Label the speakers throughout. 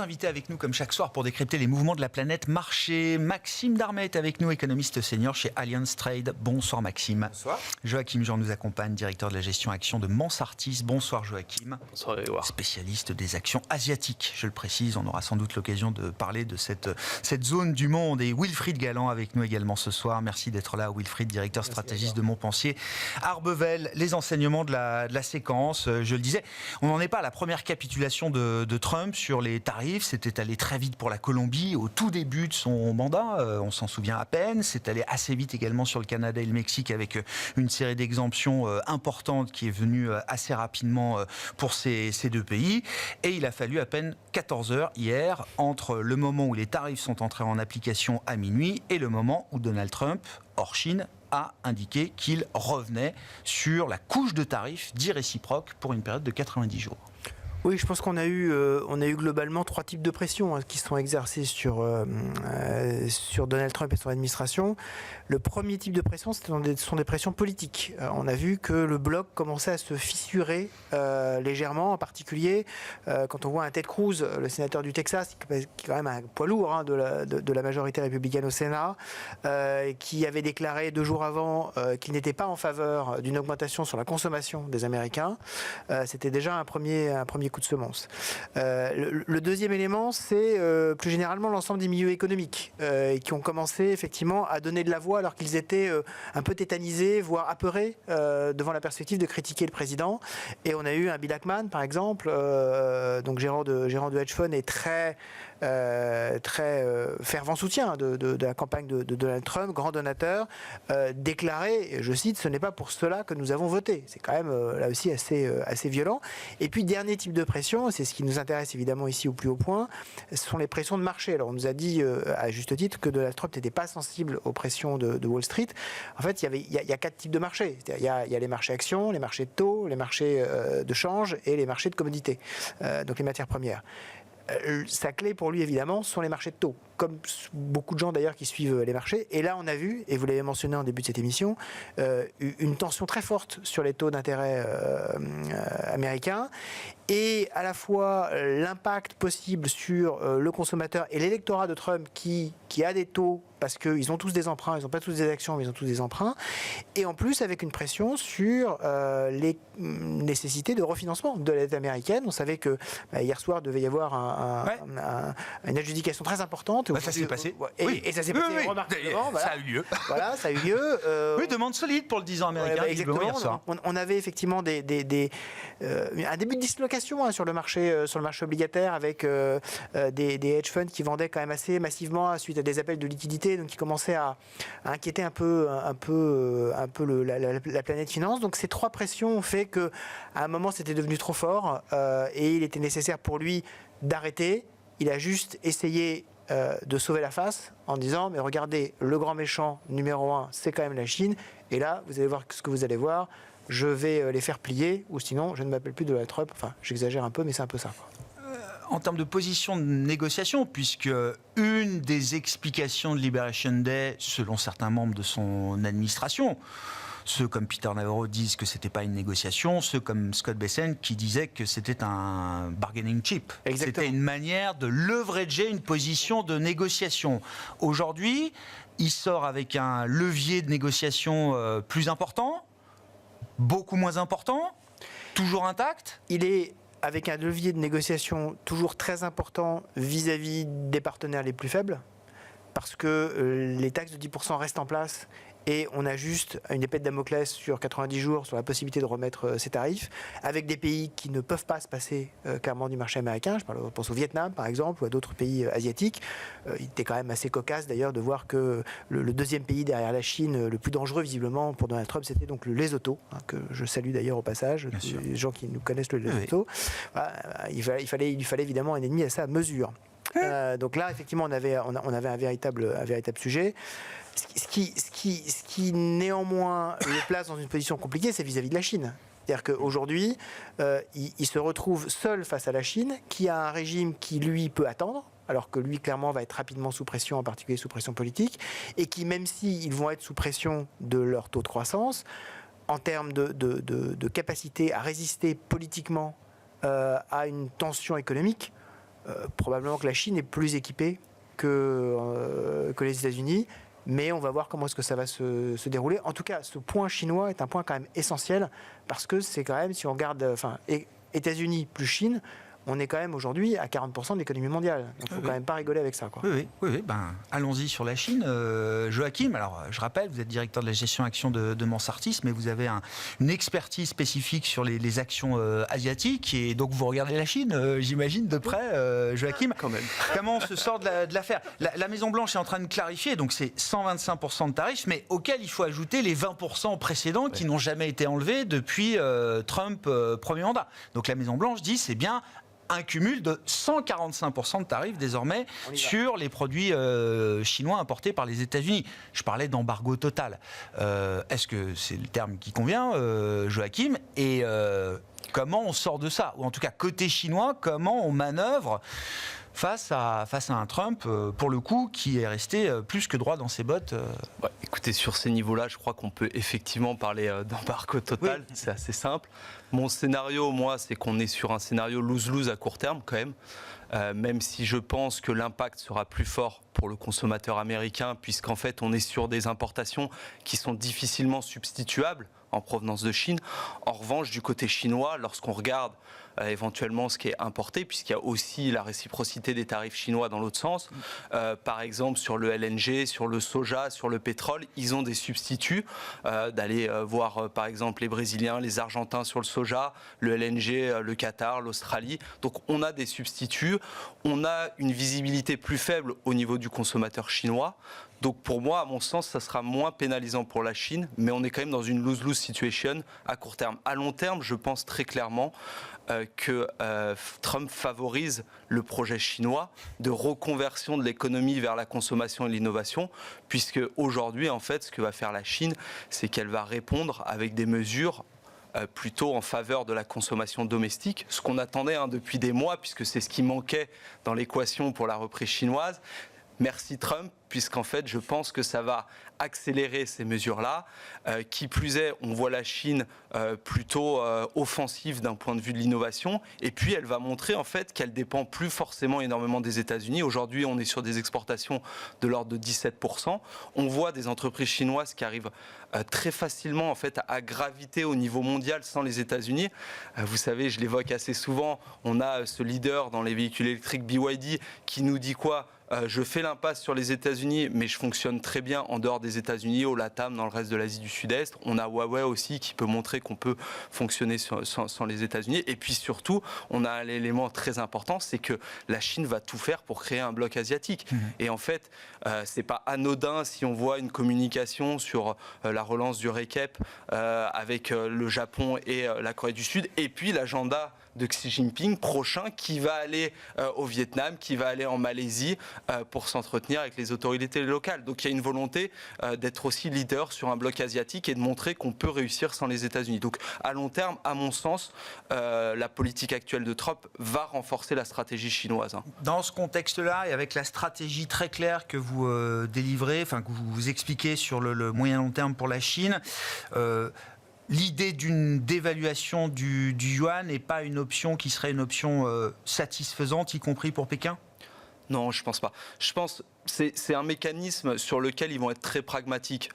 Speaker 1: invités avec nous comme chaque soir pour décrypter les mouvements de la planète marché. Maxime Darmet est avec nous, économiste senior chez Allianz Trade. Bonsoir Maxime.
Speaker 2: Bonsoir.
Speaker 1: Joachim Jean nous accompagne, directeur de la gestion action de Mansartis. Bonsoir Joachim.
Speaker 3: Bonsoir Grégoire.
Speaker 1: Spécialiste des actions asiatiques, je le précise. On aura sans doute l'occasion de parler de cette zone du monde. Et Wilfried Galland avec nous également ce soir. Merci d'être là, Wilfried, directeur stratégiste de Montpensier. Arbevel, les enseignements de la séquence. Je le disais, on n'en est pas à la première capitulation de Trump sur les tarifs. C'était allé très vite pour la Colombie au tout début de son mandat. On s'en souvient à peine. C'est allé assez vite également sur le Canada et le Mexique avec une série d'exemptions importantes qui est venue assez rapidement pour ces deux pays. Et il a fallu à peine 14 heures hier entre le moment où les tarifs sont entrés en application à minuit et le moment où Donald Trump, hors Chine, a indiqué qu'il revenait sur la couche de tarifs dits réciproques pour une période de 90 jours.
Speaker 2: Oui, je pense qu'on a eu globalement trois types de pressions qui sont exercées sur Donald Trump et son administration. Le premier type de pression, ce sont des pressions politiques. On a vu que le bloc commençait à se fissurer légèrement, en particulier quand on voit un Ted Cruz, le sénateur du Texas, qui est quand même un poids lourd de la majorité républicaine au Sénat, qui avait déclaré 2 jours avant qu'il n'était pas en faveur d'une augmentation sur la consommation des Américains. C'était déjà un premier coup de semence. Le deuxième élément, c'est plus généralement l'ensemble des milieux économiques qui ont commencé effectivement à donner de la voix alors qu'ils étaient un peu tétanisés, voire apeurés devant la perspective de critiquer le président. Et on a eu un Bill Ackman, par exemple, donc gérant de hedge fund et très fervent soutien de la campagne de Donald Trump, grand donateur, déclaré, et je cite, ce n'est pas pour cela que nous avons voté. C'est quand même là aussi assez violent. Et puis dernier type de pression, c'est ce qui nous intéresse évidemment ici au plus haut point, ce sont les pressions de marché. Alors on nous a dit à juste titre que Donald Trump n'était pas sensible aux pressions de Wall Street. En fait, il y a 4 types de marchés. Il y a les marchés actions, les marchés de taux, les marchés de change et les marchés de commodités, donc les matières premières. Sa clé pour lui, évidemment, sont les marchés de taux, comme beaucoup de gens d'ailleurs qui suivent les marchés. Et là, on a vu, et vous l'avez mentionné en début de cette émission, une tension très forte sur les taux d'intérêt américains, et à la fois l'impact possible sur le consommateur et l'électorat de Trump qui a des taux, parce qu'ils ont tous des emprunts, ils n'ont pas tous des actions, mais ils ont tous des emprunts, et en plus avec une pression sur les nécessités de refinancement de la dette américaine. On savait que hier soir, devait y avoir une adjudication très importante.
Speaker 1: Ça s'est passé.
Speaker 2: Et ça s'est passé remarquablement. Voilà.
Speaker 1: Ça a eu lieu.
Speaker 2: Voilà, ça a eu lieu.
Speaker 1: Oui, demande solide pour le 10 ans américain.
Speaker 2: Exactement. On avait effectivement un début de dislocation sur le marché obligataire avec des hedge funds qui vendaient quand même assez massivement suite à des appels de liquidité, donc qui commençaient à inquiéter un peu la planète finance. Donc ces 3 pressions ont fait que à un moment c'était devenu trop fort et il était nécessaire pour lui d'arrêter. Il a juste essayé de sauver la face en disant mais regardez, le grand méchant numéro 1 c'est quand même la Chine, et là vous allez voir ce que vous allez voir, je vais les faire plier, ou sinon je ne m'appelle plus Donald Trump. Enfin, j'exagère un peu, mais c'est un peu ça.
Speaker 1: En termes de position de négociation, puisque une des explications de Liberation Day, selon certains membres de son administration, ceux comme Peter Navarro disent que c'était pas une négociation, ceux comme Scott Bessent qui disaient que c'était un bargaining chip.
Speaker 2: Exactement.
Speaker 1: C'était une manière de leverager une position de négociation. Aujourd'hui, il sort avec un levier de négociation plus important, beaucoup moins important, toujours intact.
Speaker 2: Il est avec un levier de négociation toujours très important vis-à-vis des partenaires les plus faibles, parce que les taxes de 10% restent en place et on a juste une épée de Damoclès sur 90 jours sur la possibilité de remettre ces tarifs, avec des pays qui ne peuvent pas se passer clairement du marché américain. Je pense au Vietnam par exemple, ou à d'autres pays asiatiques. Il était quand même assez cocasse d'ailleurs de voir que le deuxième pays derrière la Chine, le plus dangereux visiblement pour Donald Trump, c'était donc le Lesotho, que je salue d'ailleurs au passage, les gens qui nous connaissent le Lesotho. Oui. Voilà, il lui fallait évidemment un ennemi à sa mesure. Donc là, effectivement, on avait un véritable sujet. Ce qui néanmoins le place dans une position compliquée, c'est vis-à-vis de la Chine. C'est-à-dire qu'aujourd'hui, il se retrouve seul face à la Chine, qui a un régime qui, lui, peut attendre, alors que lui, clairement, va être rapidement sous pression, en particulier sous pression politique, et qui, même s'ils vont être sous pression de leur taux de croissance, en termes de capacité à résister politiquement à une tension économique, probablement que la Chine est plus équipée que les États-Unis. Mais on va voir comment est-ce que ça va se dérouler. En tout cas, ce point chinois est un point quand même essentiel parce que c'est quand même, si on regarde, États-Unis plus Chine, on est quand même aujourd'hui à 40% de l'économie mondiale. Donc il ne faut quand même pas rigoler avec ça, quoi.
Speaker 1: Oui. Allons-y sur la Chine. Joachim, alors je rappelle, vous êtes directeur de la gestion actions de Mansartis, mais vous avez une expertise spécifique sur les actions asiatiques. Et donc vous regardez la Chine, j'imagine, de près, Joachim.
Speaker 3: Quand même.
Speaker 1: Comment on se sort de l'affaire ? La Maison-Blanche est en train de clarifier, donc c'est 125% de tarifs, mais auxquels il faut ajouter les 20% précédents qui n'ont jamais été enlevés depuis Trump, premier mandat. Donc la Maison-Blanche dit c'est bien un cumul de 145% de tarifs désormais sur les produits chinois importés par les États-Unis. Je parlais d'embargo total. Est-ce que c'est le terme qui convient, Joachim ? Et comment on sort de ça ? Ou en tout cas, côté chinois, comment on manœuvre face à un Trump, pour le coup, qui est resté plus que droit dans ses bottes.
Speaker 3: Écoutez, sur ces niveaux-là, je crois qu'on peut effectivement parler d'embargo total. Oui. C'est assez simple. Mon scénario, moi, c'est qu'on est sur un scénario lose-lose à court terme, quand même. Même si je pense que l'impact sera plus fort pour le consommateur américain, puisqu'en fait, on est sur des importations qui sont difficilement substituables en provenance de Chine. En revanche, du côté chinois, lorsqu'on regarde éventuellement ce qui est importé, puisqu'il y a aussi la réciprocité des tarifs chinois dans l'autre sens. Par exemple, sur le LNG, sur le soja, sur le pétrole, ils ont des substituts. D'aller voir, par exemple, les Brésiliens, les Argentins sur le soja, le LNG, le Qatar, l'Australie. Donc, on a des substituts. On a une visibilité plus faible au niveau du consommateur chinois. Donc pour moi, à mon sens, ça sera moins pénalisant pour la Chine, mais on est quand même dans une lose-lose situation à court terme. À long terme, je pense très clairement que Trump favorise le projet chinois de reconversion de l'économie vers la consommation et l'innovation, puisque aujourd'hui, en fait, ce que va faire la Chine, c'est qu'elle va répondre avec des mesures plutôt en faveur de la consommation domestique, ce qu'on attendait depuis des mois, puisque c'est ce qui manquait dans l'équation pour la reprise chinoise. Merci Trump, puisqu'en fait, je pense que ça va accélérer ces mesures-là. Qui plus est, on voit la Chine plutôt offensive d'un point de vue de l'innovation. Et puis, elle va montrer en fait qu'elle dépend plus forcément énormément des États-Unis. Aujourd'hui, on est sur des exportations de l'ordre de 17%. On voit des entreprises chinoises qui arrivent très facilement en fait à graviter au niveau mondial sans les États-Unis. Vous savez, je l'évoque assez souvent. On a ce leader dans les véhicules électriques BYD qui nous dit quoi ? Je fais l'impasse sur les États-Unis, mais je fonctionne très bien en dehors des États-Unis, au LATAM, dans le reste de l'Asie du Sud-Est. On a Huawei aussi qui peut montrer qu'on peut fonctionner sans les États-Unis. Et puis surtout, on a un élément très important, c'est que la Chine va tout faire pour créer un bloc asiatique. Et en fait, c'est pas anodin si on voit une communication sur la relance du RCEP avec le Japon et la Corée du Sud, et puis l'agenda de Xi Jinping prochain qui va aller au Vietnam, qui va aller en Malaisie pour s'entretenir avec les autorités locales. Donc il y a une volonté d'être aussi leader sur un bloc asiatique et de montrer qu'on peut réussir sans les États-Unis. Donc à long terme, à mon sens, la politique actuelle de Trump va renforcer la stratégie chinoise.
Speaker 1: Dans ce contexte-là et avec la stratégie très claire que vous délivrez, enfin que vous expliquez sur le moyen long terme pour la Chine, l'idée d'une dévaluation du yuan n'est pas une option qui serait une option satisfaisante, y compris pour Pékin ?
Speaker 3: Non, je pense pas. Je pense que c'est un mécanisme sur lequel ils vont être très pragmatiques.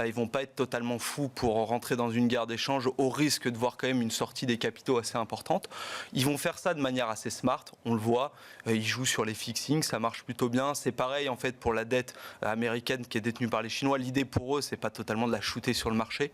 Speaker 3: Ils vont pas être totalement fous pour rentrer dans une guerre d'échange au risque de voir quand même une sortie des capitaux assez importante. Ils vont faire ça de manière assez smart, on le voit. Ils jouent sur les fixings, ça marche plutôt bien. C'est pareil en fait pour la dette américaine qui est détenue par les Chinois. L'idée pour eux, c'est pas totalement de la shooter sur le marché,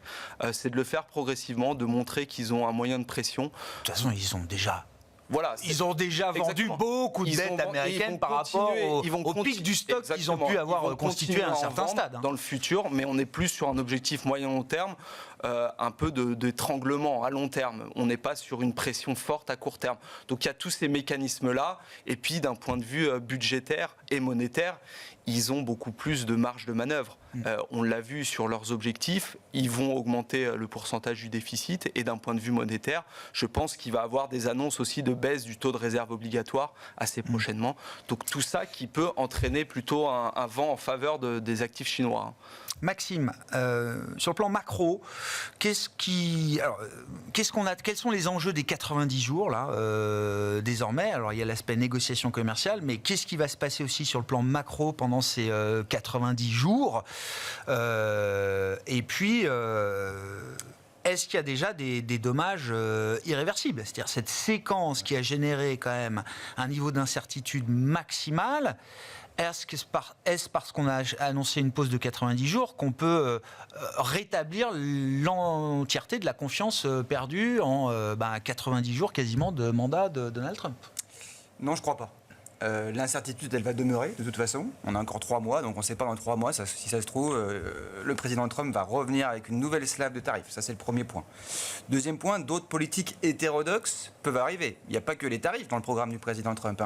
Speaker 3: c'est de le faire progressivement, de montrer qu'ils ont un moyen de pression.
Speaker 1: De toute façon, ils ont déjà...
Speaker 3: Voilà,
Speaker 1: ils ont déjà vendu beaucoup de dettes américaines par rapport au pic du stock qu'ils ont pu avoir constitué à un certain stade.
Speaker 3: Dans le futur, mais on est plus sur un objectif moyen-long terme, un peu d'étranglement à long terme. On n'est pas sur une pression forte à court terme. Donc il y a tous ces mécanismes-là. Et puis d'un point de vue budgétaire et monétaire, ils ont beaucoup plus de marge de manœuvre. On l'a vu sur leurs objectifs, ils vont augmenter le pourcentage du déficit et d'un point de vue monétaire, je pense qu'il va y avoir des annonces aussi de baisse du taux de réserve obligatoire assez prochainement. Donc tout ça qui peut entraîner plutôt un vent en faveur des actifs chinois.
Speaker 1: Maxime, sur le plan macro, quels sont les enjeux des 90 jours là, désormais? Alors il y a l'aspect négociation commerciale, mais qu'est-ce qui va se passer aussi sur le plan macro pendant ces 90 jours? Et puis, est-ce qu'il y a déjà des dommages irréversibles? C'est-à-dire cette séquence qui a généré quand même un niveau d'incertitude maximal. Est-ce parce qu'on a annoncé une pause de 90 jours qu'on peut rétablir l'entièreté de la confiance perdue en 90 jours quasiment de mandat de Donald Trump?
Speaker 4: Non, je ne crois pas. L'incertitude, elle va demeurer de toute façon. On a encore 3 mois, donc on ne sait pas dans 3 mois, si ça se trouve, le président Trump va revenir avec une nouvelle slab de tarifs. Ça, c'est le premier point. Deuxième point, d'autres politiques hétérodoxes peuvent arriver. Il n'y a pas que les tarifs dans le programme du président Trump.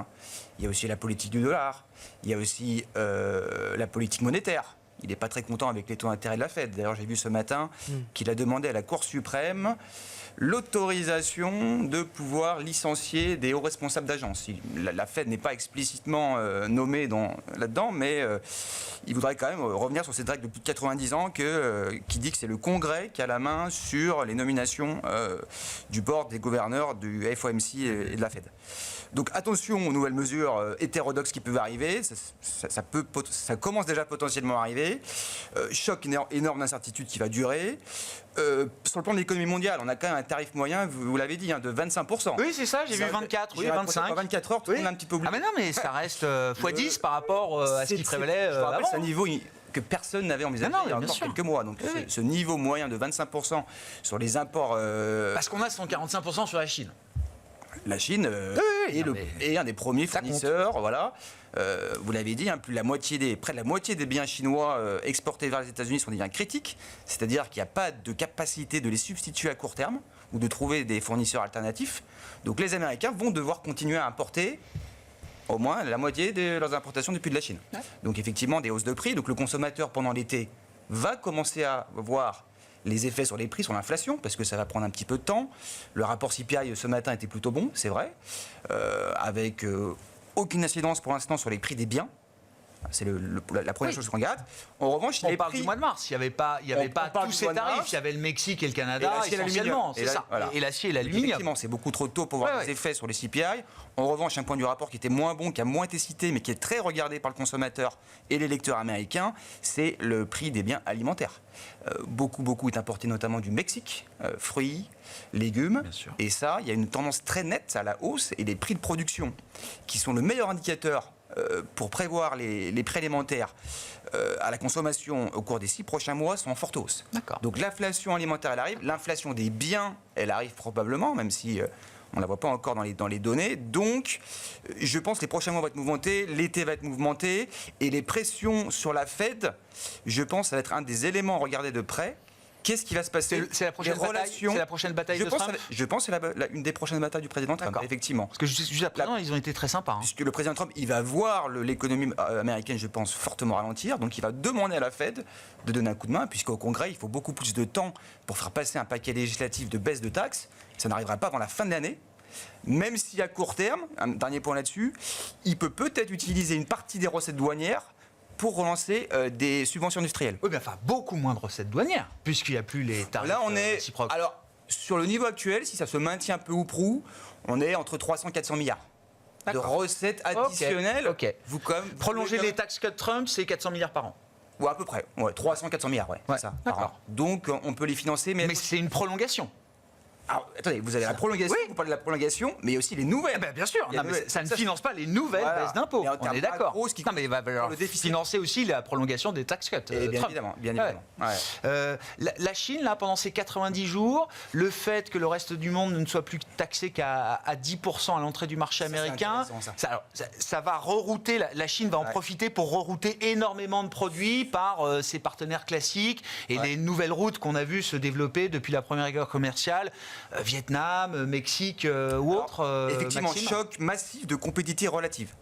Speaker 4: Il y a aussi la politique du dollar. Il y a aussi la politique monétaire. Il n'est pas très content avec les taux d'intérêt de la Fed. D'ailleurs, j'ai vu ce matin qu'il a demandé à la Cour suprême l'autorisation de pouvoir licencier des hauts responsables d'agences. La Fed n'est pas explicitement nommée là-dedans, mais il voudrait quand même revenir sur cette règle depuis 90 ans qui dit que c'est le Congrès qui a la main sur les nominations du board des gouverneurs du FOMC et de la Fed. Donc attention aux nouvelles mesures hétérodoxes qui peuvent arriver, ça commence déjà potentiellement à arriver. Choc énorme d'incertitude qui va durer. Sur le plan de l'économie mondiale, on a quand même un tarif moyen, vous l'avez dit, de 25%.
Speaker 1: Oui, c'est ça, j'ai vu 24, oui, 25.
Speaker 4: 24 heures, tout le monde a un petit peu oublié.
Speaker 1: Ah mais non, mais ça reste x10 par rapport à ce qui prévalait avant.
Speaker 4: C'est un niveau que personne n'avait envisagé il y a encore quelques mois. Donc ce niveau moyen de 25% sur les imports...
Speaker 1: Parce qu'on a 145% sur la Chine.
Speaker 4: La Chine est un des premiers fournisseurs, voilà. Vous l'avez dit, près de la moitié des biens chinois exportés vers les États-Unis sont des biens critiques, c'est-à-dire qu'il n'y a pas de capacité de les substituer à court terme ou de trouver des fournisseurs alternatifs. Donc les Américains vont devoir continuer à importer au moins la moitié de leurs importations depuis de la Chine. Ouais. Donc effectivement, des hausses de prix. Donc le consommateur, pendant l'été, va commencer à voir les effets sur les prix, sur l'inflation, parce que ça va prendre un petit peu de temps. Le rapport CPI ce matin était plutôt bon, c'est vrai, avec aucune incidence pour l'instant sur les prix des biens. C'est la première chose qu'on regarde. En revanche,
Speaker 1: on parle du mois de mars. Il n'y avait pas tous ces tarifs. Il y avait le Mexique et le Canada essentiellement. C'est ça. Et l'acier et l'aluminium.
Speaker 4: Effectivement, c'est beaucoup trop tôt pour voir les effets sur les CPI. En revanche, un point du rapport qui était moins bon, qui a moins été cité, mais qui est très regardé par le consommateur et les lecteurs américains, c'est le prix des biens alimentaires. Beaucoup est importé notamment du Mexique, fruits, légumes. Et ça, il y a une tendance très nette à la hausse. Et les prix de production, qui sont le meilleur indicateur pour prévoir les prix alimentaires à la consommation au cours des 6 prochains mois, sont en forte hausse. Donc l'inflation alimentaire, elle arrive. L'inflation des biens, elle arrive probablement, même si on ne la voit pas encore dans les données. Donc je pense que les prochains mois vont être mouvementés, l'été va être mouvementé, et les pressions sur la Fed, je pense que ça va être un des éléments à regarder de près. Qu'est-ce qui va se passer?
Speaker 1: C'est la prochaine bataille de Trump.
Speaker 4: Je pense que c'est une des prochaines batailles du président Trump, effectivement.
Speaker 1: Parce que jusqu'à présent, ils ont été très sympas.
Speaker 4: Puisque le président Trump, il va voir l'économie américaine, je pense, fortement ralentir. Donc il va demander à la Fed de donner un coup de main, puisqu'au Congrès, il faut beaucoup plus de temps pour faire passer un paquet législatif de baisse de taxes. Ça n'arrivera pas avant la fin de l'année. Même si à court terme, un dernier point là-dessus, il peut peut-être utiliser une partie des recettes douanières pour relancer des subventions industrielles.
Speaker 1: Oui, mais enfin, beaucoup moins de recettes douanières, puisqu'il n'y a plus les tarifs réciproques.
Speaker 4: Alors, sur le niveau actuel, si ça se maintient peu ou prou, on est entre 300 et 400 milliards de recettes additionnelles.
Speaker 1: Vous, prolonger les tax cuts Trump, c'est 400 milliards par an.
Speaker 4: Ou à peu près. 300-400 milliards, c'est ça, par an. Donc, on peut les financer.
Speaker 1: Mais c'est une prolongation.
Speaker 4: Alors, attendez, vous avez la prolongation, vous parlez de la prolongation, mais il y a aussi les nouvelles.
Speaker 1: Bien sûr, ça ne finance pas les nouvelles baisses d'impôts, on est d'accord. Non, mais il va falloir financer aussi la prolongation des tax cuts.
Speaker 4: Bien évidemment.
Speaker 1: La Chine, là, pendant ces 90 jours, le fait que le reste du monde ne soit plus taxé qu'à 10% à l'entrée du marché américain, ça va rerouter, la Chine va en profiter pour rerouter énormément de produits par ses partenaires classiques et les nouvelles routes qu'on a vues se développer depuis la première guerre commerciale. Vietnam, Mexique ou autre.
Speaker 4: Effectivement,
Speaker 1: Maxime.
Speaker 4: choc massif de compétitivité relative.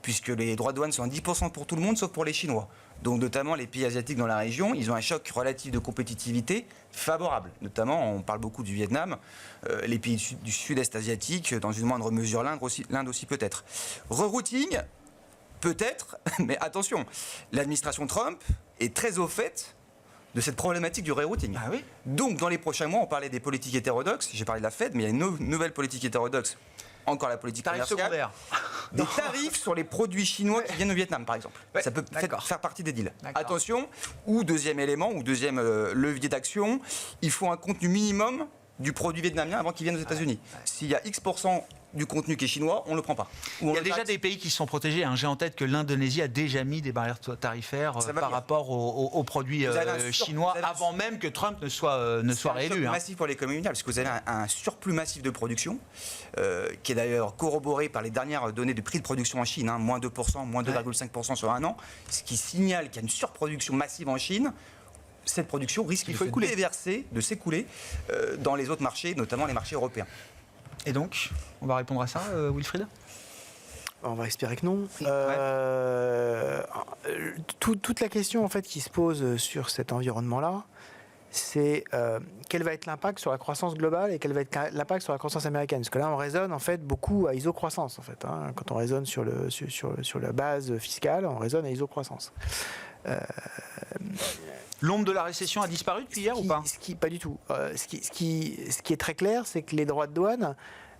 Speaker 4: puisque les droits de douane sont à 10% pour tout le monde, sauf pour les Chinois. Donc notamment les pays asiatiques dans la région, ils ont un choc relatif de compétitivité favorable. Notamment, on parle beaucoup du Vietnam, les pays du sud-est asiatique, dans une moindre mesure l'Inde aussi peut-être. Rerouting, peut-être, mais attention, l'administration Trump est très au fait de cette problématique du rerouting.
Speaker 1: Ah oui.
Speaker 4: Donc dans les prochains mois, on parlait des politiques hétérodoxes, j'ai parlé de la Fed, mais il y a une nouvelle politique hétérodoxe. Encore la politique
Speaker 1: Tarif
Speaker 4: commerciale.
Speaker 1: secondaire.
Speaker 4: Des tarifs sur les produits chinois qui viennent au Vietnam, par exemple.
Speaker 1: Ouais,
Speaker 4: ça peut faire partie des deals.
Speaker 1: D'accord.
Speaker 4: Attention, ou deuxième élément, ou deuxième levier d'action, il faut un contenu minimum du produit vietnamien avant qu'il vienne aux États-Unis. S'il y a X% du contenu qui est chinois, on ne le prend pas.
Speaker 1: Il y a déjà des pays qui sont protégés. J'ai en tête que l'Indonésie a déjà mis des barrières tarifaires par rapport aux produits chinois avant même que Trump ne soit réélu.
Speaker 4: C'est massif pour l'économie mondiale, parce que vous avez un surplus massif de production, qui est d'ailleurs corroboré par les dernières données de prix de production en Chine, moins 2%, moins 2,5% sur un an, ce qui signale qu'il y a une surproduction massive en Chine. Cette production risque de se déverser, de s'écouler dans les autres marchés, notamment les marchés européens.
Speaker 1: Et donc, on va répondre à ça, Wilfried ?
Speaker 2: On va espérer que non. Toute la question en fait qui se pose sur cet environnement-là, c'est quel va être l'impact sur la croissance globale et quel va être l'impact sur la croissance américaine. Parce que là, on raisonne en fait beaucoup à isocroissance en fait. Quand on raisonne sur la base fiscale, on raisonne à isocroissance.
Speaker 1: L'ombre de la récession a disparu depuis hier ou pas ?
Speaker 2: Pas du tout. Ce qui est très clair, c'est que les droits de douane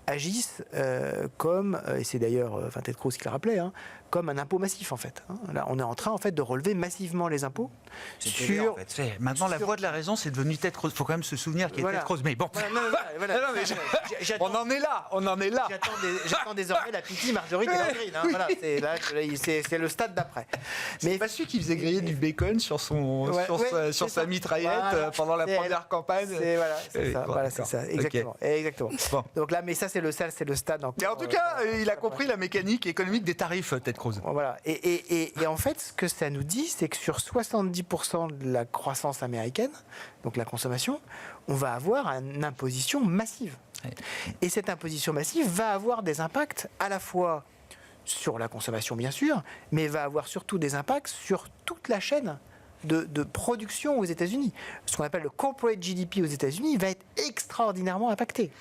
Speaker 2: agissent comme, et c'est d'ailleurs Ted Cruz qui le rappelait, comme un impôt massif en fait. Là, on est en train en fait de relever massivement les impôts sur.
Speaker 1: En fait. Maintenant, la voix de la raison, c'est devenu Ted Cruz. Il faut quand même se souvenir qu'il est Ted Cruz. Mais bon, on en est là.
Speaker 2: J'attends désormais la Pity, Marjorie et Green. C'est le stade d'après.
Speaker 1: Mais pas celui qui faisait griller du bacon sur sa mitraillette pendant la première campagne.
Speaker 2: C'est ça. Exactement. Bon. Donc là, mais ça c'est le stade.
Speaker 1: Mais en tout cas, il a compris la mécanique économique des tarifs, Ted Cruz.
Speaker 2: Voilà. Et en fait, ce que ça nous dit, c'est que sur 70% de la croissance américaine, donc la consommation, on va avoir une imposition massive. Ouais. Et cette imposition massive va avoir des impacts à la fois sur la consommation, bien sûr, mais va avoir surtout des impacts sur toute la chaîne de production aux États-Unis. Ce qu'on appelle le corporate GDP aux États-Unis va être extraordinairement impacté,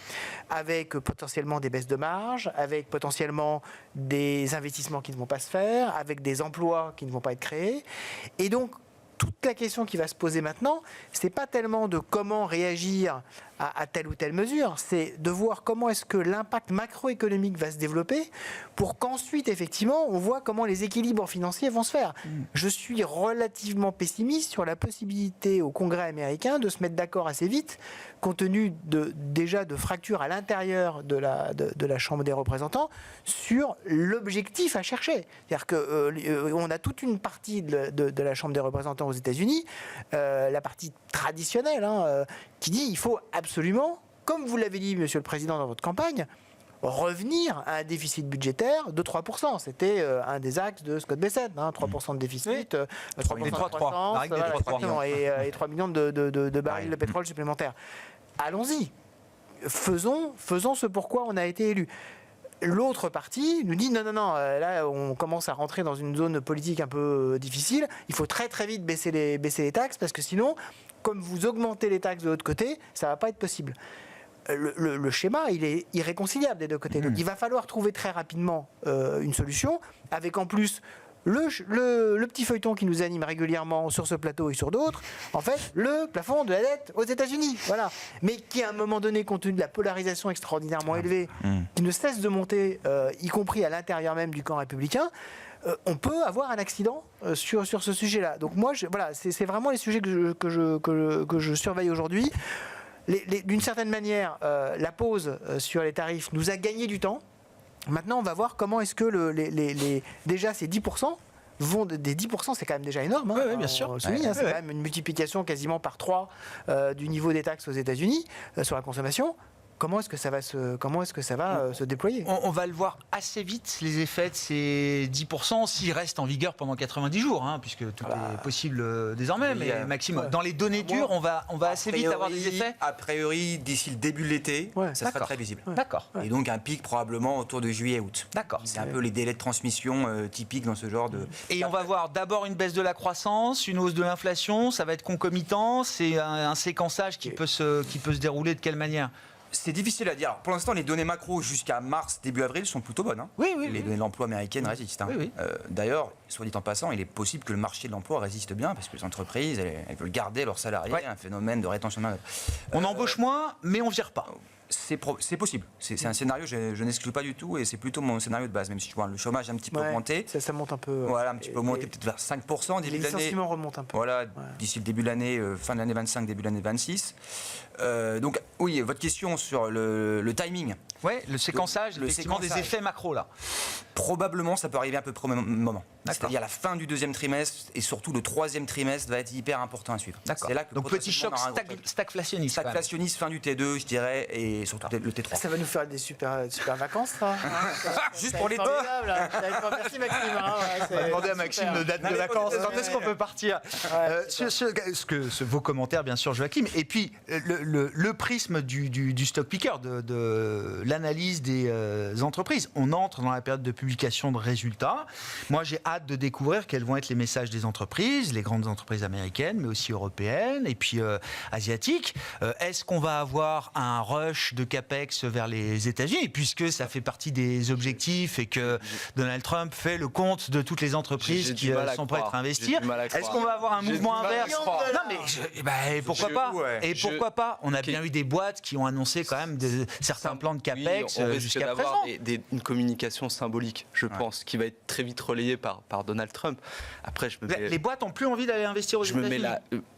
Speaker 2: avec potentiellement des baisses de marge, avec potentiellement des investissements qui ne vont pas se faire, avec des emplois qui ne vont pas être créés. Et donc, toute la question qui va se poser maintenant, c'est pas tellement de comment réagir à telle ou telle mesure, c'est de voir comment est-ce que l'impact macroéconomique va se développer pour qu'ensuite, effectivement, on voit comment les équilibres financiers vont se faire. Je suis relativement pessimiste sur la possibilité au Congrès américain de se mettre d'accord assez vite, compte tenu déjà de fractures à l'intérieur de la Chambre des représentants, sur l'objectif à chercher. C'est-à-dire qu'on a toute une partie de la Chambre des représentants aux États-Unis, la partie traditionnelle, qui dit il faut absolument, comme vous l'avez dit, Monsieur le Président, dans votre campagne, revenir à un déficit budgétaire de 3%. C'était un des axes de Scott Bessent, 3% de déficit, 3% de croissance, et 3 millions de barils de pétrole supplémentaires. Allons-y, faisons ce pourquoi on a été élu. L'autre partie nous dit non, là on commence à rentrer dans une zone politique un peu difficile, il faut très très vite baisser les taxes parce que sinon, comme vous augmentez les taxes de l'autre côté, ça ne va pas être possible. Le schéma, il est irréconciliable des deux côtés. Donc il va falloir trouver très rapidement une solution, avec en plus le petit feuilleton qui nous anime régulièrement sur ce plateau et sur d'autres, en fait, le plafond de la dette aux États-Unis. Voilà. Mais qui, à un moment donné, compte tenu de la polarisation extraordinairement élevée, qui ne cesse de monter, y compris à l'intérieur même du camp républicain, on peut avoir un accident sur ce sujet-là. Donc moi, c'est vraiment les sujets que je surveille aujourd'hui. D'une certaine manière, la pause sur les tarifs nous a gagné du temps. Maintenant, on va voir comment est-ce que déjà ces 10% vont des 10%, c'est quand même déjà énorme.
Speaker 1: Oui, bien sûr.
Speaker 2: C'est quand même une multiplication quasiment par 3 du niveau des taxes aux États-Unis sur la consommation. comment est-ce que ça va se déployer?
Speaker 1: On va le voir assez vite, les effets de ces 10%, s'ils restent en vigueur pendant 90 jours, puisque tout est possible désormais.
Speaker 4: Oui,
Speaker 1: mais Maxime, dans les données dures, on va assez vite avoir des effets.
Speaker 4: A priori, d'ici le début de l'été, ça sera très visible.
Speaker 1: D'accord.
Speaker 4: Et donc un pic probablement autour de juillet-août.
Speaker 1: D'accord.
Speaker 4: C'est un peu les délais de transmission typiques dans ce genre de...
Speaker 1: Et on va voir d'abord une baisse de la croissance, une hausse de l'inflation, ça va être concomitant, c'est un séquençage qui peut se dérouler de quelle manière?
Speaker 4: C'est difficile à dire. Alors, pour l'instant, les données macro jusqu'à mars, début avril sont plutôt bonnes.
Speaker 1: Oui.
Speaker 4: Les données de l'emploi américaines résistent.
Speaker 1: Oui.
Speaker 4: D'ailleurs, soit dit en passant, il est possible que le marché de l'emploi résiste bien parce que les entreprises, elles veulent garder leurs salariés, un phénomène de rétention de main-d'œuvre.
Speaker 1: On embauche moins, mais on vire pas.
Speaker 4: C'est possible. C'est un scénario, je n'exclus pas du tout, et c'est plutôt mon scénario de base, même si tu vois le chômage a un petit peu augmenté.
Speaker 2: Ça monte un peu.
Speaker 4: Voilà, un petit peu augmenté, peut-être vers 5% début de l'année.
Speaker 2: Les licenciements remontent un peu.
Speaker 4: Voilà, d'ici le début de l'année, fin de l'année 25, début de l'année 26. Donc, oui, votre question sur le timing.
Speaker 1: Oui, le séquençage, effectivement, des effets macro là.
Speaker 4: Probablement, ça peut arriver à peu près au même moment. C'est-à-dire la fin du deuxième trimestre et surtout le troisième trimestre va être hyper important à suivre.
Speaker 1: D'accord.
Speaker 4: Là que
Speaker 1: donc petit choc stagflationniste.
Speaker 4: Stagflationniste fin du T2, je dirais, et surtout le T3.
Speaker 2: Ça va nous faire des super vacances, ça.
Speaker 4: Juste pour les deux.
Speaker 2: Merci Maxime.
Speaker 1: On va demander à Maxime de date de vacances. Quand est-ce qu'on peut partir? Vos commentaires, bien sûr, Joachim. Et puis, le prisme du stock picker, de l'analyse des entreprises. On entre dans la période de publication de résultats. Moi, j'ai hâte de découvrir quels vont être les messages des entreprises, les grandes entreprises américaines, mais aussi européennes, et puis asiatiques. Est-ce qu'on va avoir un rush de capex vers les États-Unis, puisque ça fait partie des objectifs et que Donald Trump fait le compte de toutes les entreprises qui sont prêtes à investir? Est-ce qu'on va avoir un mouvement inverse? Non, mais pourquoi pas? Et pourquoi pas? On a bien eu des boîtes qui ont annoncé quand même certains plans de capex jusqu'à présent.
Speaker 3: Une communication symbolique, je pense, qui va être très vite relayée par Donald Trump. Après,
Speaker 1: les boîtes n'ont plus envie d'aller investir aux États-Unis.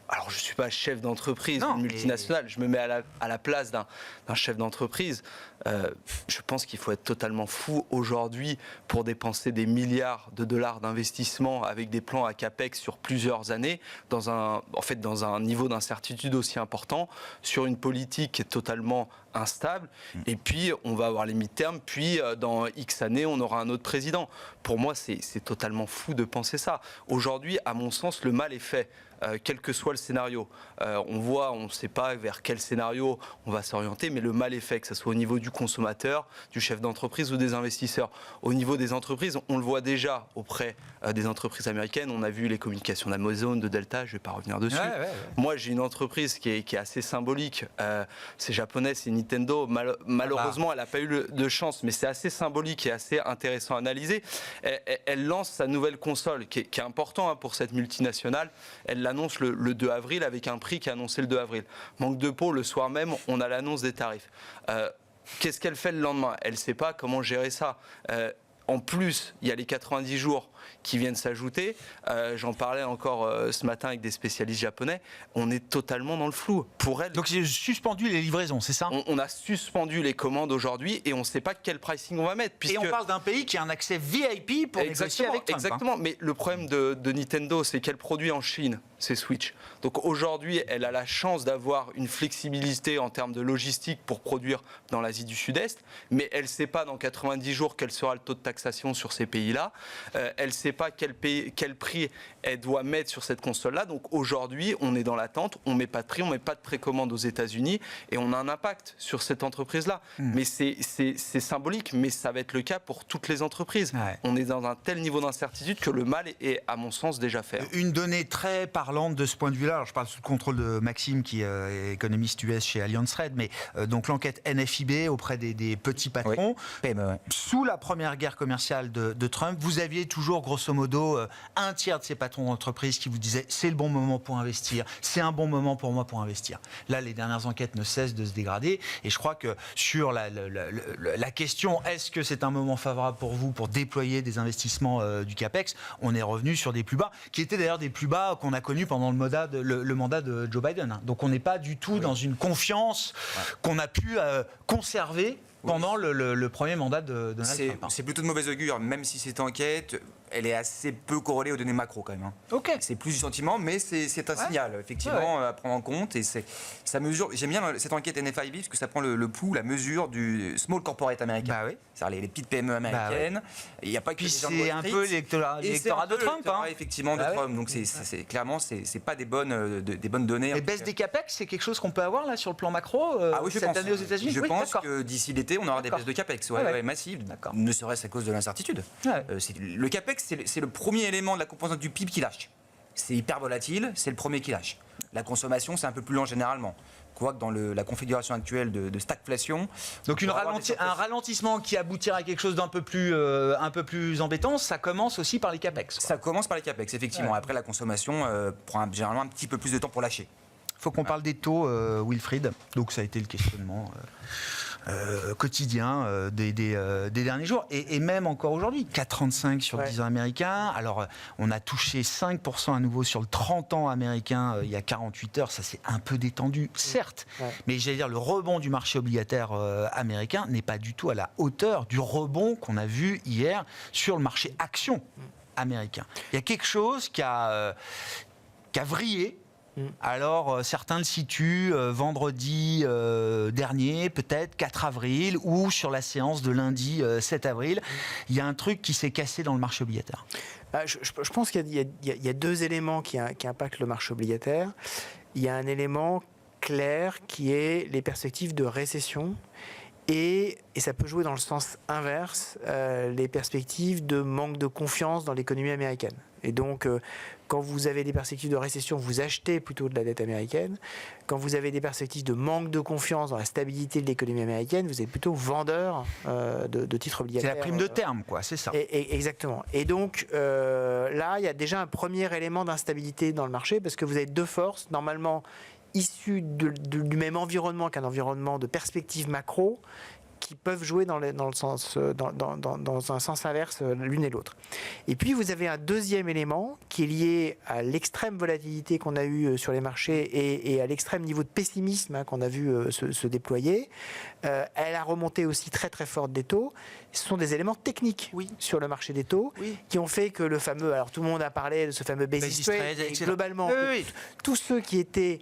Speaker 3: Alors, je ne suis pas chef d'entreprise, une multinationale. Je me mets à la place d'un chef d'entreprise. Je pense qu'il faut être totalement fou aujourd'hui pour dépenser des milliards de dollars d'investissement avec des plans à capex sur plusieurs années, dans un niveau d'incertitude aussi important, sur une politique qui est totalement instable. Et puis, on va avoir les mi-termes, puis dans X années, on aura un autre président. Pour moi, c'est totalement fou de penser ça. Aujourd'hui, à mon sens, le mal est fait. Quel que soit le scénario. On ne sait pas vers quel scénario on va s'orienter, mais le mal est fait, que ce soit au niveau du consommateur, du chef d'entreprise ou des investisseurs. Au niveau des entreprises, on le voit déjà auprès des entreprises américaines. On a vu les communications d'Amazon, de Delta, je ne vais pas revenir dessus. Moi, j'ai une entreprise qui est assez symbolique. C'est japonais, c'est Nintendo. Malheureusement, elle n'a pas eu de chance, mais c'est assez symbolique et assez intéressant à analyser. Elle lance sa nouvelle console, qui est important pour cette multinationale. Elle annonce le 2 avril avec un prix qui est annoncé le 2 avril. Manque de peau, le soir même, on a l'annonce des tarifs. Qu'est-ce qu'elle fait le lendemain? Elle ne sait pas comment gérer ça. En plus, il y a les 90 jours qui viennent s'ajouter. J'en parlais encore ce matin avec des spécialistes japonais. On est totalement dans le flou. Pour elle,
Speaker 1: donc j'ai suspendu les livraisons, c'est ça?
Speaker 3: On a suspendu les commandes aujourd'hui et on ne sait pas quel pricing on va mettre.
Speaker 1: Et on parle d'un pays qui a un accès VIP pour négocier avec Trump.
Speaker 3: Exactement, mais le problème de Nintendo, c'est qu'elle produit en Chine ses Switch. Donc aujourd'hui, elle a la chance d'avoir une flexibilité en termes de logistique pour produire dans l'Asie du Sud-Est, mais elle ne sait pas dans 90 jours quel sera le taux de taxation sur ces pays-là. Elle ne sait pas quel prix elle doit mettre sur cette console-là. Donc aujourd'hui, on est dans l'attente, on ne met pas de prix, on ne met pas de précommande aux États-Unis et on a un impact sur cette entreprise-là. Mais c'est symbolique, mais ça va être le cas pour toutes les entreprises. On est dans un tel niveau d'incertitude que le mal est, à mon sens, déjà fait.
Speaker 1: Une donnée très parlante de ce point de vue-là, alors je parle sous le contrôle de Maxime qui est économiste US chez Allianz Trade, mais donc l'enquête NFIB auprès des petits patrons. Sous la première guerre commerciale de Trump, vous aviez toujours grosso modo un tiers de ces patrons d'entreprise qui vous disaient c'est le bon moment pour investir, c'est un bon moment pour moi pour investir. Là, les dernières enquêtes ne cessent de se dégrader et je crois que sur la question est-ce que c'est un moment favorable pour vous pour déployer des investissements du CAPEX, on est revenu sur des plus bas, qui étaient d'ailleurs des plus bas qu'on a connus pendant le mandat de Joe Biden. Donc on n'est pas du tout dans une confiance qu'on a pu conserver pendant le premier mandat de Donald Trump.
Speaker 4: C'est plutôt de mauvaise augure, même si cette enquête, elle est assez peu corrélée aux données macro quand même.
Speaker 1: Ok.
Speaker 4: C'est plus du sentiment, mais c'est un signal, effectivement, à prendre en compte. Et ça mesure. J'aime bien cette enquête NFIB parce que ça prend le pouls, la mesure du small corporate américain.
Speaker 1: Bah oui.
Speaker 4: C'est-à-dire les petites PME américaines. Il n'y a pas que
Speaker 1: Puis
Speaker 4: les gens de
Speaker 1: c'est
Speaker 4: Wall
Speaker 1: un
Speaker 4: Street.
Speaker 1: peu l'électorat de Trump. Hein.
Speaker 4: Effectivement, de Trump. Donc clairement, c'est pas des bonnes données.
Speaker 1: Et baisse des capex, c'est quelque chose qu'on peut avoir là sur le plan macro cette année aux États-Unis.
Speaker 4: Je pense que d'ici l'été, on aura des baisses de capex massives, ne serait-ce à cause de l'incertitude. Le capex, c'est le premier élément de la composante du PIB qui lâche. C'est hyper volatile, c'est le premier qui lâche. La consommation, c'est un peu plus lent généralement. Quoique dans la configuration actuelle de stagflation.
Speaker 1: Donc un ralentissement qui aboutira à quelque chose d'un peu plus embêtant, ça commence aussi par les capex.
Speaker 4: Ça commence par les capex, effectivement. Après, la consommation prend généralement un petit peu plus de temps pour lâcher.
Speaker 1: Il faut qu'on parle des taux, Wilfried. Donc ça a été le questionnement quotidien des derniers jours. Et même encore aujourd'hui, 4,35 sur le 10 ans américain. Alors, on a touché 5% à nouveau sur le 30 ans américain il y a 48 heures. Ça s'est un peu détendu, certes. Mais j'allais dire, le rebond du marché obligataire américain n'est pas du tout à la hauteur du rebond qu'on a vu hier sur le marché action américain. Il y a quelque chose qui a vrillé. Alors, certains le situent vendredi dernier, peut-être 4 avril, ou sur la séance de lundi 7 avril. Il y a un truc qui s'est cassé dans le marché obligataire.
Speaker 2: Je pense qu'il y a deux éléments qui impactent le marché obligataire. Il y a un élément clair qui est les perspectives de récession. Et ça peut jouer dans le sens inverse, les perspectives de manque de confiance dans l'économie américaine. Et donc, quand vous avez des perspectives de récession, vous achetez plutôt de la dette américaine. Quand vous avez des perspectives de manque de confiance dans la stabilité de l'économie américaine, vous êtes plutôt vendeur de titres obligataires.
Speaker 1: C'est la prime de terme, quoi, c'est ça.
Speaker 2: Exactement. Et donc, là, il y a déjà un premier élément d'instabilité dans le marché, parce que vous avez deux forces, normalement issus du même environnement qu'un environnement de perspective macro, qui peuvent jouer dans un sens inverse l'une et l'autre. Et puis vous avez un deuxième élément qui est lié à l'extrême volatilité qu'on a eue sur les marchés et à l'extrême niveau de pessimisme qu'on a vu se déployer. Elle a remonté aussi très très forte des taux. Ce sont des éléments techniques sur le marché des taux qui ont fait que le fameux, alors tout le monde a parlé de ce fameux basis trade, et globalement tous ceux qui étaient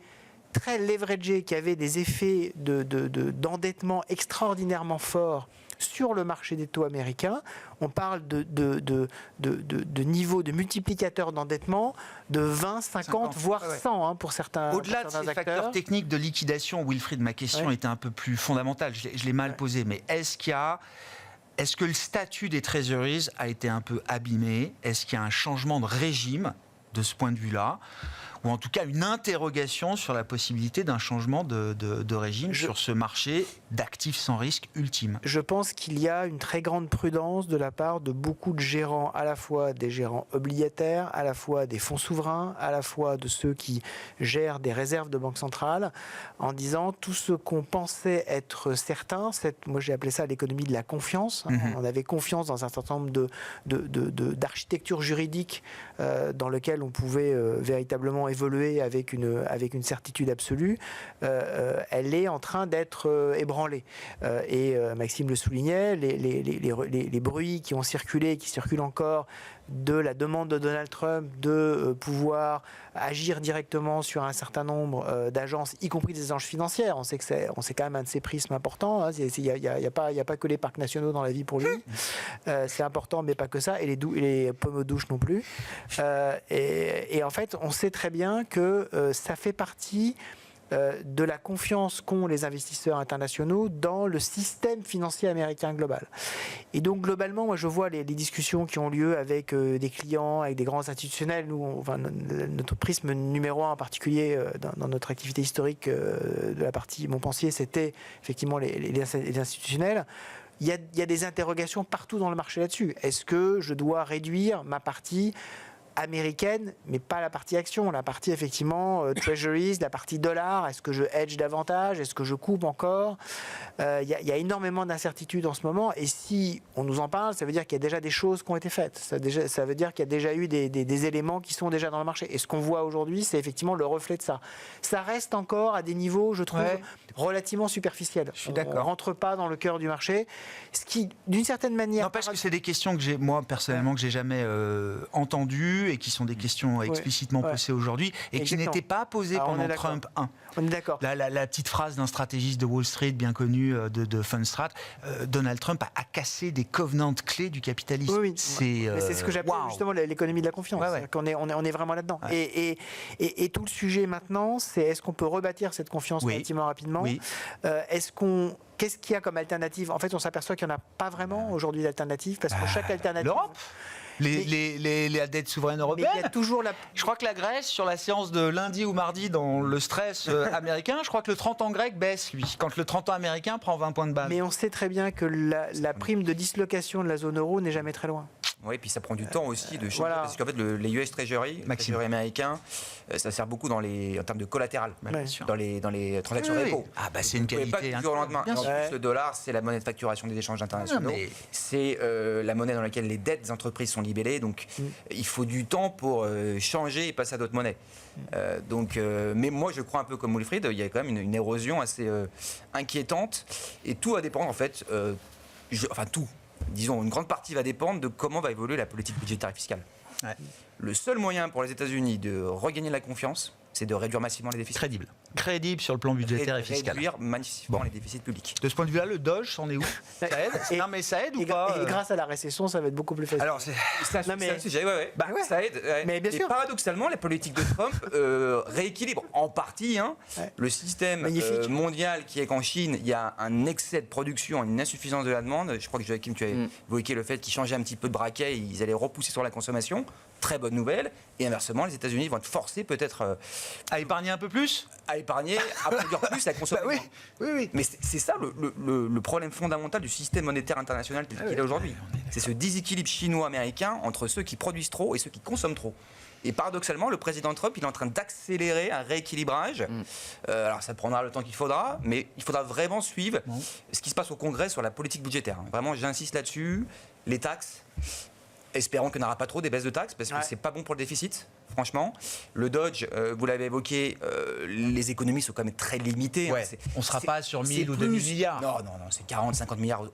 Speaker 2: très leveragés, qui avaient des effets d'endettement extraordinairement forts sur le marché des taux américains. On parle de niveaux de multiplicateurs d'endettement de 20, 50, voire 100 pour certains
Speaker 1: Au-delà de ces facteurs techniques de liquidation, Wilfried, ma question était un peu plus fondamentale. Je l'ai mal posée, mais est-ce que le statut des treasuries a été un peu abîmé? Est-ce qu'il y a un changement de régime de ce point de vue-là? Ou en tout cas une interrogation sur la possibilité d'un changement de régime sur ce marché d'actifs sans risque ultime.
Speaker 2: Je pense qu'il y a une très grande prudence de la part de beaucoup de gérants, à la fois des gérants obligataires, à la fois des fonds souverains, à la fois de ceux qui gèrent des réserves de banque centrale, en disant tout ce qu'on pensait être certain, moi j'ai appelé ça l'économie de la confiance. On avait confiance dans un certain nombre d'architectures juridiques dans lesquelles on pouvait véritablement évoluer avec une certitude absolue, elle est en train d'être ébranlée. Et Maxime le soulignait, les bruits qui ont circulé, qui circulent encore, de la demande de Donald Trump de pouvoir agir directement sur un certain nombre d'agences, y compris des agences financières. On sait que c'est quand même un de ses prismes importants. Il n'y a pas que les parcs nationaux dans la vie pour lui. C'est important, mais pas que ça. Et les pommes aux douches non plus. Et en fait, on sait très bien que ça fait partie de la confiance qu'ont les investisseurs internationaux dans le système financier américain global. Et donc globalement, moi je vois les discussions qui ont lieu avec des clients, avec des grands institutionnels. Nous, notre prisme numéro 1 en particulier dans notre activité historique de la partie Montpensier, c'était effectivement les institutionnels. Il y a des interrogations partout dans le marché là-dessus. Est-ce que je dois réduire ma partie américaine, mais pas la partie action, la partie effectivement treasuries, la partie dollar. Est-ce que je hedge davantage? Est-ce que je coupe encore? Il y a énormément d'incertitudes en ce moment, et si on nous en parle, ça veut dire qu'il y a déjà des choses qui ont été faites. Ça veut dire qu'il y a déjà eu des éléments qui sont déjà dans le marché. Et ce qu'on voit aujourd'hui, c'est effectivement le reflet de ça. Ça reste encore à des niveaux, je trouve, relativement superficiels.
Speaker 1: Je suis d'accord.
Speaker 2: On ne rentre pas dans le cœur du marché, ce qui, d'une certaine manière...
Speaker 1: Non, parce que c'est des questions que moi, personnellement, que j'ai jamais entendues et qui sont des questions explicitement posées aujourd'hui et qui n'étaient pas posées pendant Trump 1.
Speaker 2: On est d'accord.
Speaker 1: La petite phrase d'un stratégiste de Wall Street bien connu de Fundstrat, Donald Trump a cassé des covenants clés du capitalisme.
Speaker 2: Oui. C'est ce que j'appelle justement l'économie de la confiance. On est vraiment là-dedans. Et tout le sujet maintenant, c'est est-ce qu'on peut rebâtir cette confiance relativement rapidement? Qu'est-ce qu'il y a comme alternative? En fait, on s'aperçoit qu'il n'y en a pas vraiment aujourd'hui d'alternative, parce que chaque alternative...
Speaker 1: L'Europe, la dette souveraine européenne.
Speaker 2: Mais il y a toujours
Speaker 1: Je crois que la Grèce, sur la séance de lundi ou mardi dans le stress américain, je crois que le 30 ans grec baisse, lui, quand le 30 ans américain prend 20 points de base.
Speaker 2: Mais on sait très bien que la prime de dislocation de la zone euro n'est jamais très loin.
Speaker 4: Oui, puis ça prend du temps aussi de changer, parce qu'en fait, les US Treasury, américains, ça sert beaucoup en termes de collatéral, dans les transactions repo.
Speaker 1: Ah bah c'est une qualité.
Speaker 4: Pas du jour au lendemain. En plus, le dollar, c'est la monnaie de facturation des échanges internationaux. C'est la monnaie dans laquelle les dettes des entreprises sont libellées. Donc, il faut du temps pour changer et passer à d'autres monnaies. Mais moi, je crois un peu comme Wilfried, il y a quand même une érosion assez inquiétante. Et tout va dépendre, en fait, tout. Disons, une grande partie va dépendre de comment va évoluer la politique budgétaire et fiscale. Le seul moyen pour les États-Unis de regagner la confiance, c'est de réduire massivement les déficits.
Speaker 1: Crédible sur le plan budgétaire et fiscal.
Speaker 4: Réduire massivement les déficits publics.
Speaker 1: De ce point de vue-là, le Doge, c'en est où? Ça aide? Non, mais ça aide ou pas?
Speaker 2: Et grâce à la récession, ça va être beaucoup plus facile.
Speaker 4: Alors, c'est un sujet, ça aide.
Speaker 2: Mais bien sûr.
Speaker 4: Et paradoxalement, la politique de Trump rééquilibre en partie le système mondial qui est qu'en Chine, il y a un excès de production, une insuffisance de la demande. Je crois que Joachim, tu as évoqué le fait qu'ils changeaient un petit peu de braquet, ils allaient repousser sur la consommation. Très bonne nouvelle. Et inversement, les États-Unis vont être forcés peut-être
Speaker 1: à épargner un peu plus,
Speaker 4: à produire plus, à consommer.
Speaker 1: Oui.
Speaker 4: Mais c'est ça le problème fondamental du système monétaire international tel qu'il est aujourd'hui. C'est ce déséquilibre chinois-américain entre ceux qui produisent trop et ceux qui consomment trop. Et paradoxalement, le président Trump, il est en train d'accélérer un rééquilibrage. Alors ça prendra le temps qu'il faudra, mais il faudra vraiment suivre ce qui se passe au Congrès sur la politique budgétaire. Vraiment, j'insiste là-dessus. Les taxes. Espérons qu'il n'y aura pas trop des baisses de taxes, parce que c'est pas bon pour le déficit, franchement. Le Dodge, vous l'avez évoqué, les économies sont quand même très limitées.
Speaker 1: On ne sera pas sur 1000 ou 2000 milliards.
Speaker 4: Non, c'est 40-50 milliards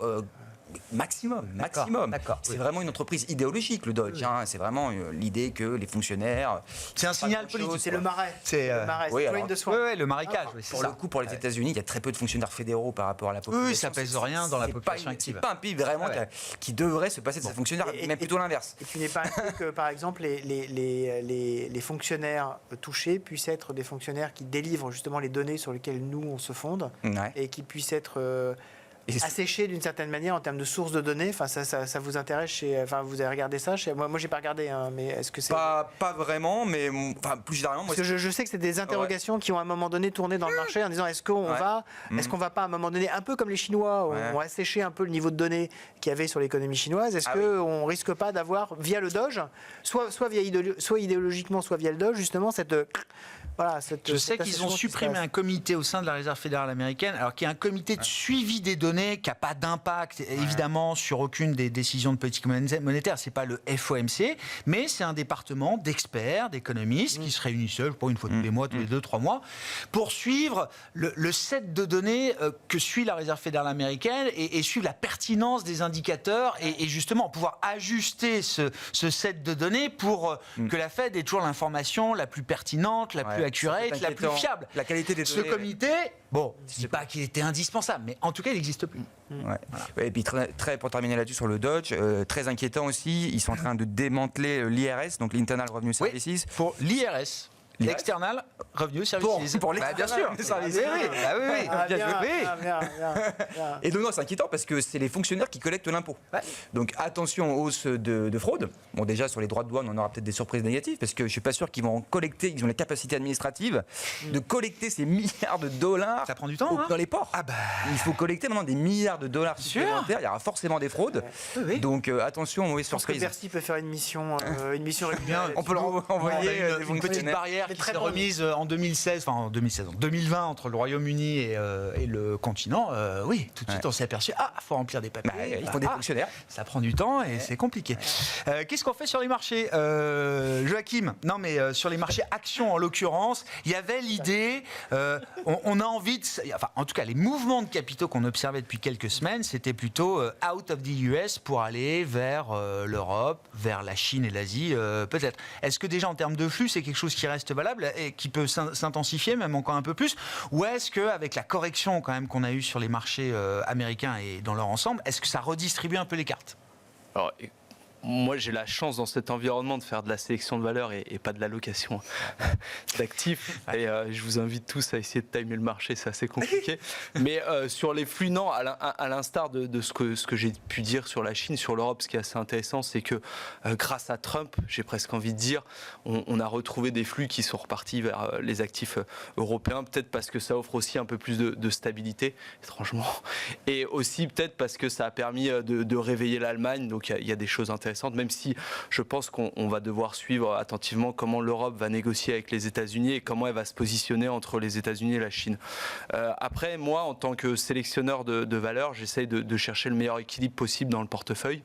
Speaker 4: maximum. D'accord. C'est vraiment une entreprise idéologique, le Dodge. C'est vraiment l'idée que les fonctionnaires...
Speaker 1: C'est un signal politique.
Speaker 2: C'est le marais.
Speaker 1: Le marécage.
Speaker 4: Pour le coup, pour les États-Unis, il y a très peu de fonctionnaires fédéraux par rapport à la population.
Speaker 1: Oui, ça pèse rien dans la population active.
Speaker 4: C'est pas un pays vraiment qui devrait se passer de ces fonctionnaires, même plutôt l'inverse.
Speaker 2: Et tu n'es pas inquiet que, par exemple, les fonctionnaires touchés puissent être des fonctionnaires qui délivrent justement les données sur lesquelles nous, on se fonde, et qui puissent être... asséché d'une certaine manière en termes de sources de données. Enfin, ça vous intéresse vous avez regardé ça moi j'ai pas regardé, mais est-ce que c'est
Speaker 4: pas vraiment, mais plus généralement,
Speaker 2: parce que je sais que c'est des interrogations qui ont à un moment donné tourné dans le marché en disant est-ce qu'on va pas à un moment donné, un peu comme les Chinois ont asséché un peu le niveau de données qu'il y avait sur l'économie chinoise, est-ce qu'on risque pas d'avoir via le Doge, soit idéologiquement, soit via le Doge, justement
Speaker 1: je sais qu'ils ont supprimé un comité au sein de la Réserve fédérale américaine, alors qui est un comité de suivi des données, qui n'a pas d'impact évidemment sur aucune des décisions de politique monétaire. C'est pas le FOMC, mais c'est un département d'experts, d'économistes qui se réunissent pour une fois tous les mois, tous les 2-3 mois, pour suivre le set de données que suit la Réserve fédérale américaine et suivre la pertinence des indicateurs et justement pouvoir ajuster ce set de données pour que la Fed ait toujours l'information la plus pertinente, la plus accurate, la plus fiable.
Speaker 4: La qualité des données.
Speaker 1: Ce comité, je ne dis pas qu'il était indispensable, mais en tout cas, il n'existe plus.
Speaker 4: Et puis, très, pour terminer là-dessus sur le Dodge, très inquiétant aussi, ils sont en train de démanteler l'IRS, donc l'Internal Revenue Services.
Speaker 1: Pour l'IRS. L'external, revenu services.
Speaker 4: Pour
Speaker 1: bien
Speaker 4: l'external,
Speaker 1: sûr.
Speaker 4: les services.
Speaker 1: Oui.
Speaker 4: Bien joué.
Speaker 2: Bien.
Speaker 4: Et donc non, c'est inquiétant parce que c'est les fonctionnaires qui collectent l'impôt.
Speaker 1: Ouais.
Speaker 4: Donc attention aux hausses de fraude. Bon, déjà sur les droits de douane, on aura peut-être des surprises négatives parce que je suis pas sûr qu'ils vont en collecter. Ils ont les capacités administratives de collecter ces milliards de dollars.
Speaker 1: Ça prend du temps, hein.
Speaker 4: Dans les ports.
Speaker 1: Ah bah.
Speaker 4: Il faut collecter maintenant des milliards de dollars supplémentaires. Il y aura forcément des fraudes.
Speaker 1: Oui.
Speaker 4: Donc attention aux mauvaises
Speaker 2: Je pense que
Speaker 4: surprises.
Speaker 2: Bercy peut faire une mission régulière.
Speaker 4: On peut leur envoyer des
Speaker 1: une petite
Speaker 4: fonctionnaires.
Speaker 1: barrière
Speaker 2: Mais
Speaker 1: qui
Speaker 2: très
Speaker 1: s'est
Speaker 2: bon.
Speaker 1: remise en 2020 entre le Royaume-Uni et le continent. Oui, tout de suite on s'est aperçu, faut remplir des papiers.
Speaker 4: Bah, il faut des fonctionnaires.
Speaker 1: Ça prend du temps et c'est compliqué. Qu'est-ce qu'on fait sur les marchés, Joachim? Non, mais sur les marchés actions en l'occurrence, il y avait l'idée, on a envie de... Enfin, en tout cas, les mouvements de capitaux qu'on observait depuis quelques semaines, c'était plutôt out of the US pour aller vers l'Europe, vers la Chine et l'Asie, peut-être. Est-ce que déjà en termes de flux, c'est quelque chose qui reste valable et qui peut s'intensifier, même encore un peu plus? Ou est-ce qu'avec la correction quand même qu'on a eue sur les marchés américains et dans leur ensemble, est-ce que ça redistribue un peu les cartes?
Speaker 3: Alors, moi, j'ai la chance dans cet environnement de faire de la sélection de valeur et pas de l'allocation d'actifs. Et je vous invite tous à essayer de timer le marché, c'est assez compliqué. Mais sur les flux, non, à l'instar de ce que j'ai pu dire sur la Chine, sur l'Europe, ce qui est assez intéressant, c'est que grâce à Trump, j'ai presque envie de dire, on a retrouvé des flux qui sont repartis vers les actifs européens, peut-être parce que ça offre aussi un peu plus de stabilité, étrangement. Et aussi peut-être parce que ça a permis de réveiller l'Allemagne, donc il y a des choses intéressantes, même si je pense qu'on va devoir suivre attentivement comment l'Europe va négocier avec les États-Unis et comment elle va se positionner entre les États-Unis et la Chine. Après, moi, en tant que sélectionneur de valeurs, j'essaye de chercher le meilleur équilibre possible dans le portefeuille.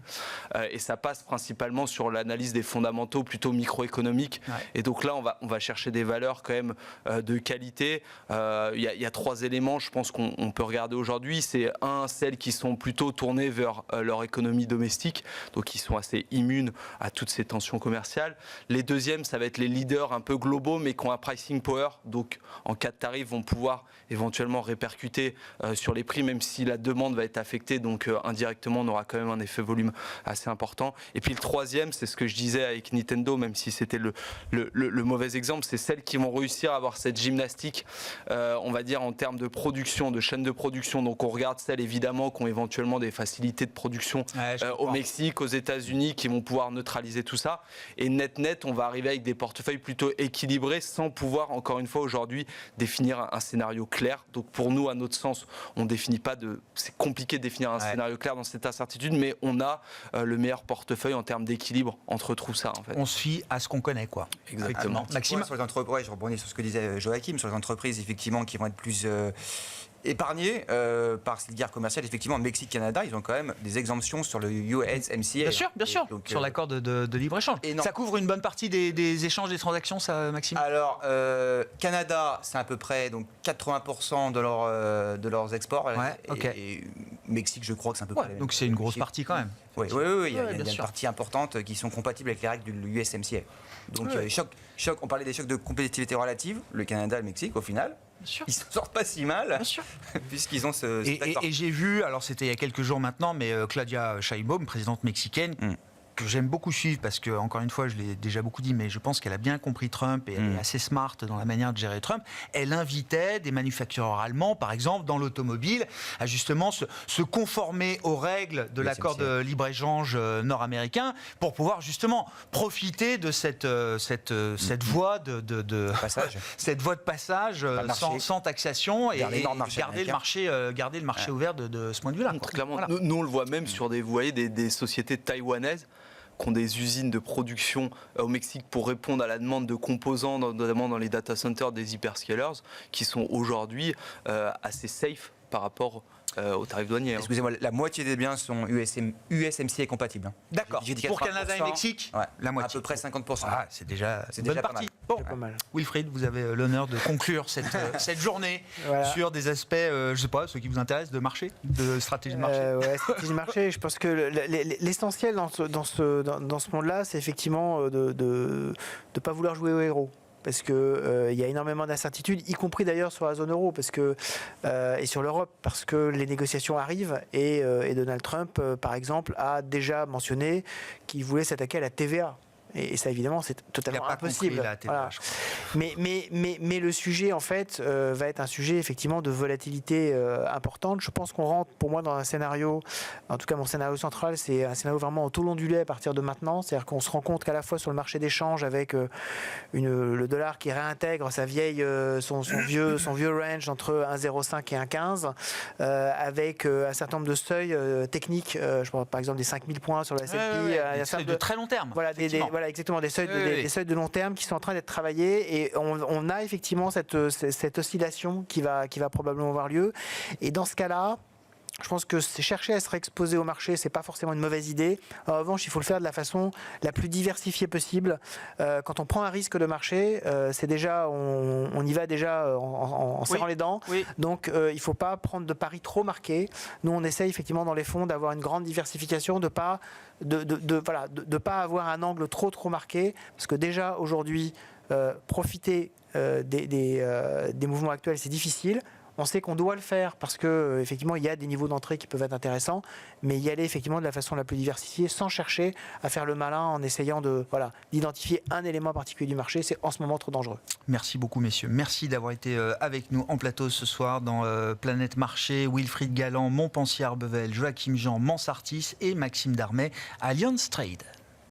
Speaker 3: Et ça passe principalement sur l'analyse des fondamentaux plutôt microéconomiques. Ouais. Et donc là, on va chercher des valeurs quand même de qualité. Il y a 3 éléments, je pense qu'on peut regarder aujourd'hui. C'est celles qui sont plutôt tournées vers leur économie domestique, donc qui sont assez immunes à toutes ces tensions commerciales. Les deuxièmes, ça va être les leaders un peu globaux, mais qui ont un pricing power, donc en cas de tarif, vont pouvoir éventuellement répercuter sur les prix, même si la demande va être affectée, donc indirectement, on aura quand même un effet volume assez important. Et puis le troisième, c'est ce que je disais avec Nintendo, même si c'était le mauvais exemple, c'est celles qui vont réussir à avoir cette gymnastique, on va dire en termes de production, de chaîne de production. Donc on regarde celles évidemment qui ont éventuellement des facilités de production au Mexique, aux États-Unis, qui vont pouvoir neutraliser tout ça. Et net, on va arriver avec des portefeuilles plutôt équilibrés, sans pouvoir, encore une fois, aujourd'hui, définir un scénario clair. Donc pour nous, à notre sens, on définit pas c'est compliqué de définir un scénario clair dans cette incertitude, mais on a le meilleur portefeuille en termes d'équilibre entre tout ça, en fait.
Speaker 1: On se fie à ce qu'on connaît, quoi.
Speaker 3: Exactement.
Speaker 4: Maxime, sur les entreprises, je rebondis sur ce que disait Joachim, sur les entreprises, effectivement, qui vont être plus épargnés par cette guerre commerciale. Effectivement, Mexique, Canada, ils ont quand même des exemptions sur le USMCA.
Speaker 1: Bien sûr, donc, sur l'accord de libre-échange. Ça couvre une bonne partie des échanges, des transactions, ça, Maxime?
Speaker 4: Alors, Canada, c'est à peu près donc 80% de leurs exports. Et Mexique, je crois que c'est un peu près.
Speaker 1: Donc c'est une grosse partie quand même.
Speaker 4: Oui, il y a une partie importante qui sont compatibles avec les règles du USMCA. Donc, on parlait des chocs de compétitivité relative, le Canada et le Mexique, au final. Ils ne sortent pas si mal, puisqu'ils ont cet accord.
Speaker 1: Et j'ai vu, alors c'était il y a quelques jours maintenant, mais Claudia Sheinbaum, présidente mexicaine, que j'aime beaucoup suivre parce que, encore une fois, je l'ai déjà beaucoup dit, mais je pense qu'elle a bien compris Trump et elle est assez smart dans la manière de gérer Trump. Elle invitait des manufacturiers allemands, par exemple, dans l'automobile, à justement se conformer aux règles de l'accord de libre-échange nord-américain pour pouvoir justement profiter de cette voie de passage, cette voie de passage sans taxation et garder le marché ouvert de ce point de vue-là.
Speaker 3: Clairement, nous on le voit même sur des sociétés taïwanaises qui ont des usines de production au Mexique pour répondre à la demande de composants, notamment dans les data centers des hyperscalers, qui sont aujourd'hui assez safe par rapport aux tarifs douaniers.
Speaker 4: Excusez-moi, la moitié des biens sont USMCA compatibles.
Speaker 1: D'accord. Pour Canada et Mexique, la moitié.
Speaker 4: À peu près 50%.
Speaker 1: C'est déjà une bonne partie. Bon, Wilfried, vous avez l'honneur de conclure cette journée sur des aspects, je ne sais pas, ceux qui vous intéressent, de marché, de stratégie de marché.
Speaker 2: Stratégie de marché. Je pense que l'essentiel dans ce monde-là, c'est effectivement de ne pas vouloir jouer au héros. Parce qu'il y a énormément d'incertitudes, y compris d'ailleurs sur la zone euro et sur l'Europe, parce que les négociations arrivent et Donald Trump, par exemple, a déjà mentionné qu'il voulait s'attaquer à la TVA. Et ça, évidemment, c'est totalement impossible.
Speaker 1: La TVA,
Speaker 2: voilà. Mais le sujet, en fait, va être un sujet, effectivement, de volatilité importante. Je pense qu'on rentre, pour moi, dans un scénario, en tout cas, mon scénario central, c'est un scénario vraiment en taux ondulé à partir de maintenant. C'est-à-dire qu'on se rend compte qu'à la fois sur le marché d'échange, avec le dollar qui réintègre son vieux range entre 1,05 et 1,15, avec un certain nombre de seuils techniques, je pense par exemple des 5000 points sur le S&P.
Speaker 1: Des seuils de très long terme.
Speaker 2: Voilà, exactement, des seuils de long terme qui sont en train d'être travaillés, et on a effectivement cette oscillation qui va probablement avoir lieu. Et dans ce cas-là, je pense que chercher à se réexposer au marché, c'est pas forcément une mauvaise idée. En revanche, il faut le faire de la façon la plus diversifiée possible. Quand on prend un risque de marché, c'est déjà, on y va déjà en serrant les dents.
Speaker 1: Oui.
Speaker 2: Donc, il faut pas prendre de paris trop marqués. Nous, on essaye effectivement dans les fonds d'avoir une grande diversification, de pas avoir un angle trop marqué, parce que déjà aujourd'hui, profiter des mouvements actuels, c'est difficile. On sait qu'on doit le faire parce que effectivement il y a des niveaux d'entrée qui peuvent être intéressants, mais y aller effectivement de la façon la plus diversifiée, sans chercher à faire le malin, en essayant d'identifier un élément particulier du marché, c'est en ce moment trop dangereux.
Speaker 1: Merci beaucoup, messieurs. Merci d'avoir été avec nous en plateau ce soir dans Planète Marché. Wilfried Galland, Montpensier Arbevel, Joachim Jean, Mansartis et Maxime Darmet, Allianz Trade.